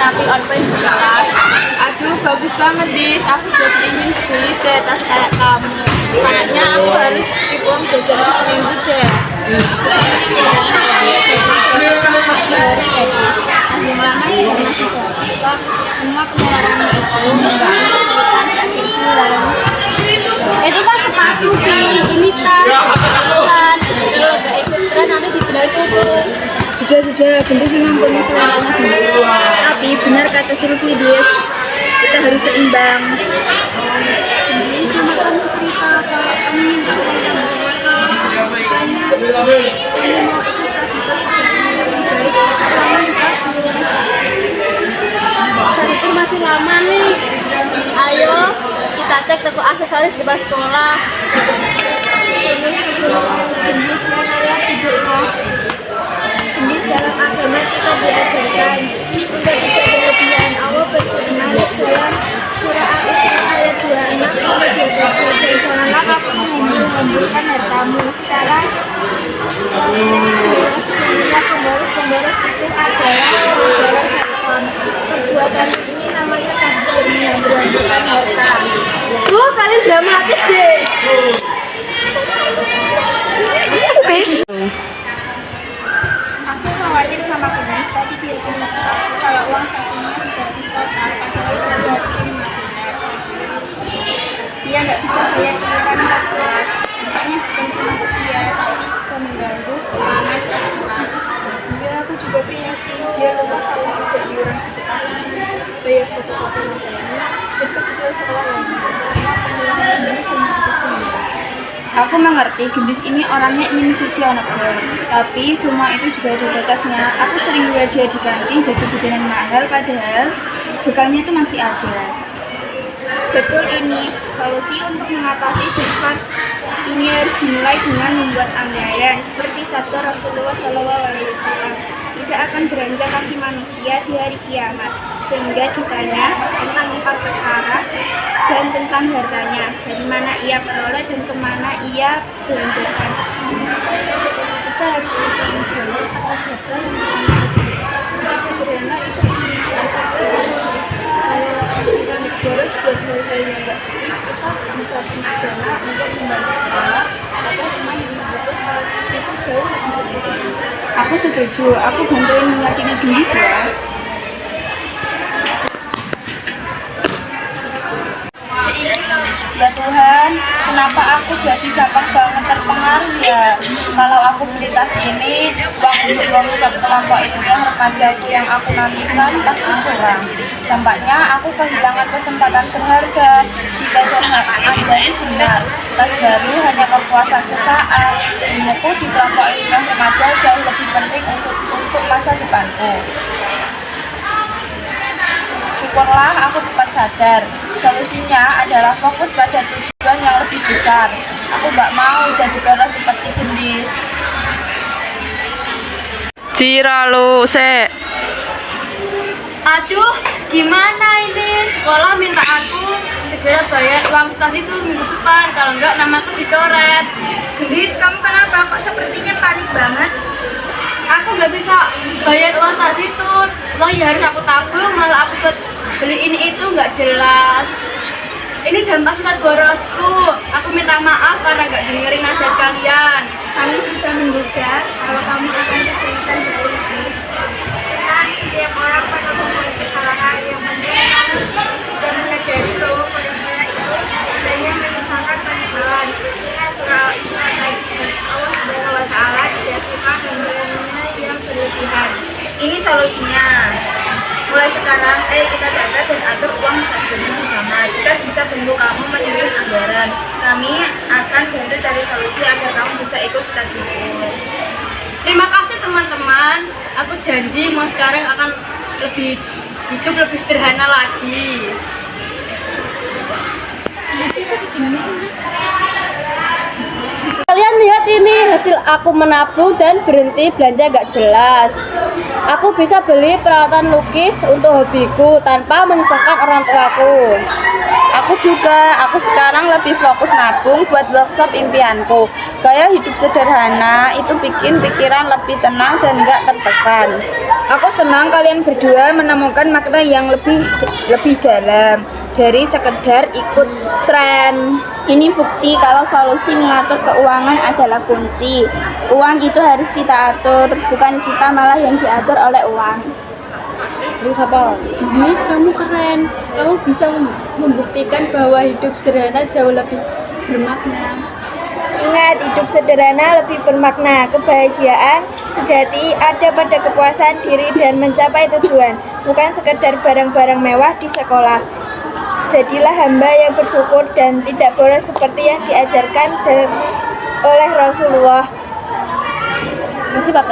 menikmati online sekarang. Aduh, bagus banget, Dis. Aku jadi ingin beli deh tas kayak kamu. Kayaknya aku harus skip uang jajan seminggu deh. Gimana sih masih kok semua pengeluaran itu kan sepatu ini tas bukan kalau nggak ikut tren nanti dibilang cukur. Sudah, Gendis memang punya seleranya sendiri. Tapi benar kata Sylvie, Dis, kita harus seimbang. Gendis, mama kamu cerita kalau kamu minta uang kamu mau ikut studi itu masih lama nih. Ayo kita cek toko aksesoris di bawah sekolah. Gendis, dalam agama kita diajarkan untuk tidak berlebihan. Allah berfirman dalam surah Al-Isra ayat 26 sampai 27, janganlah kamu mengumpulkan hartamu secara pemboros itu adalah pemboros harta. Perbuatan ini namanya takdir, mengambil-ambilkan harta. Kalian dramatis deh. Aku khawatir sama Gendis, tadi dia cerita ke aku kalau uang sakunya sudah habis total, padahal baru hari ini 15. Dia nggak bisa bayar iuran kelas kelas. Makanya bukan cuma dia, tapi juga mengganggu keuangan kelas. Iya, aku juga prihatin. Dia lupa kalau ada iuran kelas, bayar fotokopi materinya, itu ketua sekolah lagi. Sama pengulangan ini sama itu. Aku mengerti Gendis ini orangnya ingin visioner, tapi semua itu juga ada batasnya. Aku sering lihat dia di kantin jajan-jajanan mahal, padahal bekalnya itu masih ada. Betul, ini solusi untuk mengatasi sifat ini harus dimulai dengan membuat anggaran seperti sabda Rasulullah SAW, tidak akan beranjak kaki manusia di hari kiamat sehingga ditanya tentang 4 perkara dan tentang hartanya, dari mana ia peroleh dan kemana ia belanjakan. Kita harus bertanggung jawab atas harta yang kita sederhana itu boros buat hal-hal yang enggak penting, kita bisa punya dana untuk membantu sekolah atau cuma yang membutuhkan, itu jauh lebih penting. Aku setuju, aku bantuin meyakini Gendis ya. Ya Tuhan, kenapa aku jadi gampang banget terpengaruh ya? Kalau aku beli tas ini, uang untuk program kelompok itu yang remaja yang aku nantikan pasti kurang. Dampaknya aku kehilangan kesempatan berharga. Jika jangan Anda itu benar, tas baru hanya kepuasan sesaat. Ilmuku di kelompok ilmiah remaja jauh lebih penting untuk masa depanku. Syukurlah aku cepat sadar. Solusinya adalah fokus pada tujuan yang lebih besar. Aku nggak mau jadi boros seperti Gendis. Cira lu se. Aduh, gimana ini? Sekolah minta aku segera bayar uang stas itu minggu depan. Kalau enggak, namaku dicoret. Gendis, kamu kenapa? Kok sepertinya panik banget? Aku nggak bisa bayar uang stas itu. Uang ya harus aku tabung, malah aku buat beli ini itu nggak jelas. Ini dampak sifat borosku. Aku minta maaf karena nggak dengerin nasihat kalian. Kami sudah menduga kalau kamu akan kesulitan dari ini. Kan setiap orang pada mempunyai kesalahan. Yang penting kamu sudah menyadari bahwa pada saya itu adanya menyesalkan penyesalan. Ingat surah Al-Isra ayat 1. Allah Subhanahu wa Ta'ala tidak suka memberinya yang berlebihan. Ini solusinya. Mulai sekarang, ayo kita catat dan atur uang stadion bersama. Kita bisa bantu kamu menyusun anggaran. Kami akan bantu cari solusi agar kamu bisa ikut stadion. Terima kasih teman-teman. Aku janji mau sekarang akan hidup lebih sederhana lagi. Kalian lihat ini hasil aku menabung dan berhenti belanja gak jelas. Aku bisa beli peralatan lukis untuk hobiku tanpa menyusahkan orang tuaku. Aku sekarang lebih fokus nabung buat workshop impianku. Gaya hidup sederhana itu bikin pikiran lebih tenang dan gak tertekan. Aku senang kalian berdua menemukan makna yang lebih dalam dari sekedar ikut tren. Ini bukti kalau solusi mengatur keuangan adalah kunci. Uang itu harus kita atur, bukan kita malah yang diatur oleh uang. Terus apa? Gendis, kamu keren. Kamu bisa membuktikan bahwa hidup sederhana jauh lebih bermakna. Ingat, hidup sederhana lebih bermakna. Kebahagiaan sejati ada pada kepuasan diri dan mencapai tujuan, bukan sekedar barang-barang mewah di sekolah. Jadilah hamba yang bersyukur dan tidak boros seperti yang diajarkan oleh Rasulullah. Masih Pak